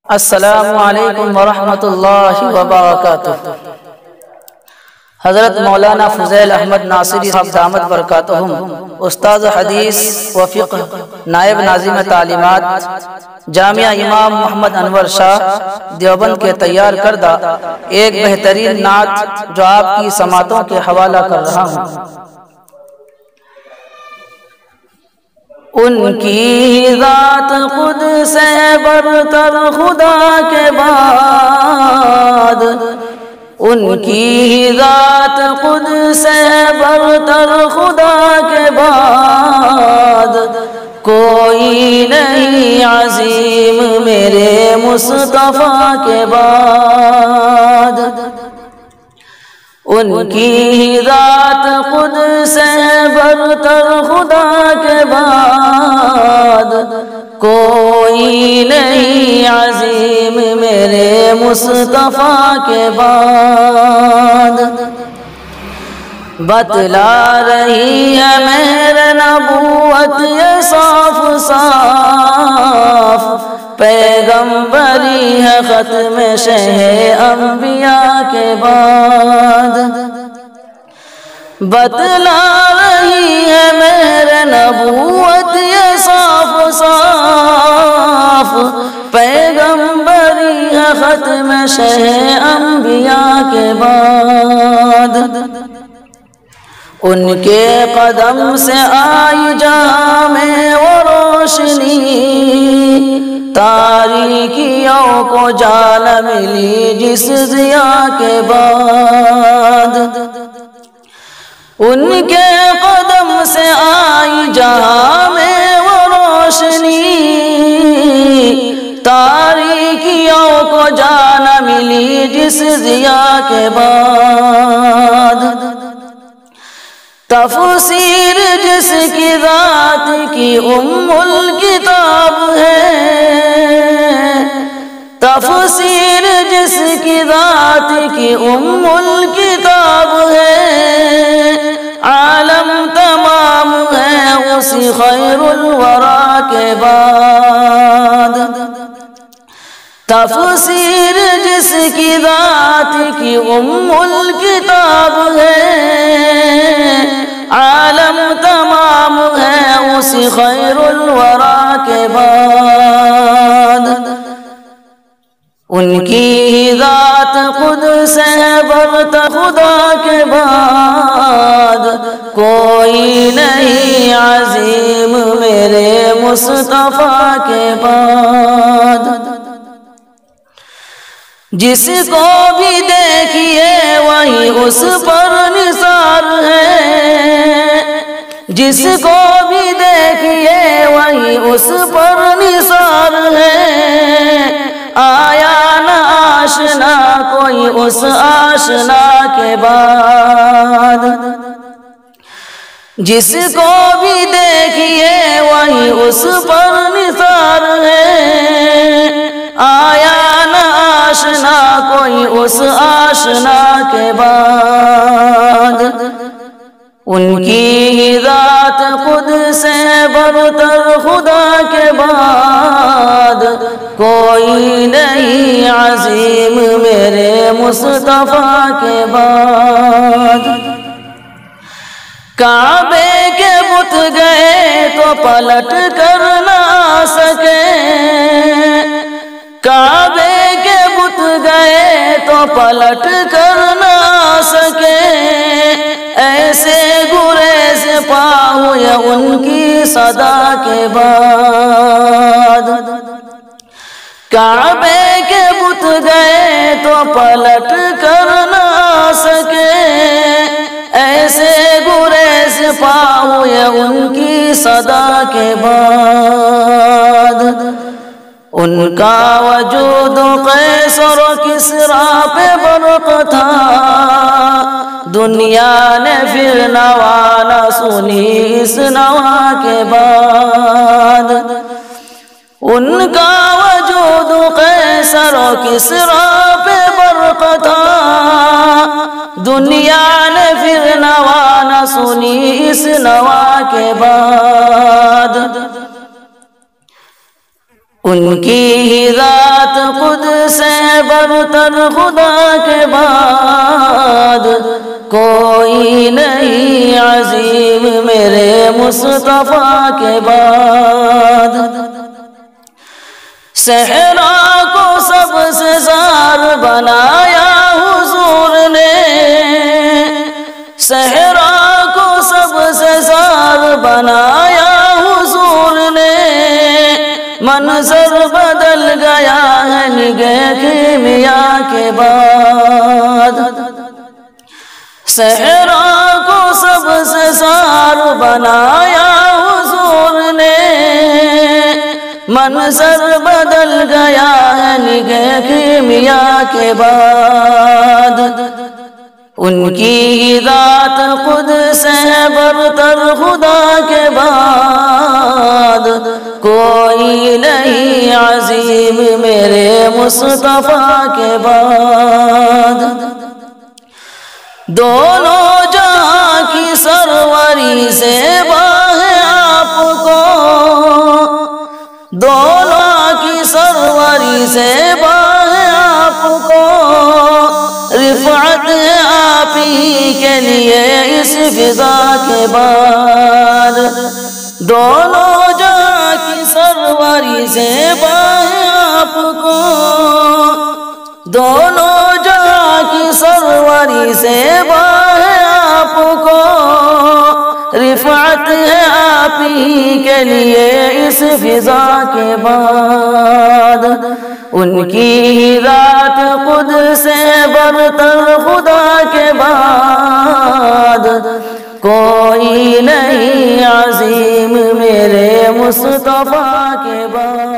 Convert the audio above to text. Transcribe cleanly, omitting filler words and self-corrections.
السلام علیکم ورحمۃ اللہ وبرکاتہ۔ حضرت مولانا فضیل احمد ناصری صاحب دامت برکاتہم، استاد حدیث و فقہ، نائب ناظم تعلیمات جامعہ امام محمد انور شاہ دیوبند کے تیار کردہ ایک بہترین نعت جو آپ کی سماعتوں کے حوالہ کر رہا ہوں۔ ان کی ذات خود سے برتر خدا کے بعد، ان کی ذات خود سے برتر خدا کے بعد، کوئی نہیں عظیم میرے مصطفیٰ کے بعد۔ ان کی ذات خود سے برتر خدا کے بعد، کوئی نہیں عظیم میرے مصطفیٰ کے بعد۔ بتلا رہی ہے مہر نبوت یہ صاف صاف، پیغمبری ہے ختم شہ انبیاء کے بعد۔ بتلا رہی ہے مہر نبوت یہ صاف صاف، پیغمبری ہے ختم شہ انبیاء کے بعد۔ ان کے قدم سے آئی جہاں میں وہ روشنی، تاریکیوں کو جان ملی جس ضیاء کے بعد۔ ان کے قدم سے آئی جہاں میں وہ روشنی، تاریکیوں کو جان ملی جس ضیاء کے بعد۔ تفسیر جس کی ذات کی الکتاب ہے، تفسیر جس کی ذات کی الکتاب ہے، عالم تمام ہے اسی خیر الورا کے بعد۔ تفسیر جس کی ذات کی الکتاب ہے، عالم تمام ہے اسی خیر الورا کے بعد۔ ان کی ذات خود سے برتر خدا کے بعد، کوئی نہیں عظیم میرے مصطفیٰ کے بعد۔ جس کو بھی دیکھیے وہی اس پر نثار ہے، جس کو بھی دیکھیے وہی اس پر نثار ہے، آیا نہ آشنا کوئی اس آشنا کے بعد۔ جس کو بھی دیکھیے وہی اس پر نثار ہے، آیا نہ آشنا کوئی اس آشنا کے بعد۔ ان کی ذات خود سے برتر خدا کے بعد، کوئی نہیں عظیم میرے مصطفیٰ کے بعد۔ کعبے کے بت گئے تو پلٹ کر نہ سکے، کعبے کے بت گئے تو پلٹ کر نہ سکے، ایسے گریز پاؤں یا ان کی صدا کے بعد۔ کعبے کے بت گئے تو پلٹ کر نہ سکے، ایسے گریز پاؤں یا ان کی صدا کے بعد۔ ان کا وجود قیصر و کسریٰ پہ برق تھا، دنیا نے پھر نوا نہ سنی اس نوا کے بعد۔ ان کا وجود قیصر و کسریٰ پہ برق تھا، دنیا نے پھر نوا نہ سنی اس نوا کے بعد، ان کی ہی ذات قدس سے برتر خدا کے بعد، کوئی نہیں عظیم میرے مصطفیٰ کے بعد۔ صحرا کو سب سے زار بنایا حضور نے، صحرا کو سب سے زار بنایا حضور نے، منظر بدل گیا ہے نگہ کیمیا کے بعد۔ صحرا کو سب سے زار بنایا حضور نے، منظر بدل گیا ہے نگہ کیمیا کے بعد، ان کی ذات قدس ہے برتر خدا کے بعد، کوئی نہیں عظیم میرے مصطفیٰ کے بعد۔ دونوں جہاں کی سروری سے باہے آپ کو، دونوں کی سروری سے باہے آپ کو، رفعت ہے آپ ہی کے لیے اس فضا کے بعد۔ دونوں جہاں کی سروری سے باہے آپ کو، دونوں جہاں کی سروری سے باہے آپ کو، رفعت ہے آپ ہی کے لیے اس فضا کے بعد، ان کی ذات قدس سے برتر خدا کے بعد، کوئی نہیں عظیم میرے مصطفیٰ کے بعد۔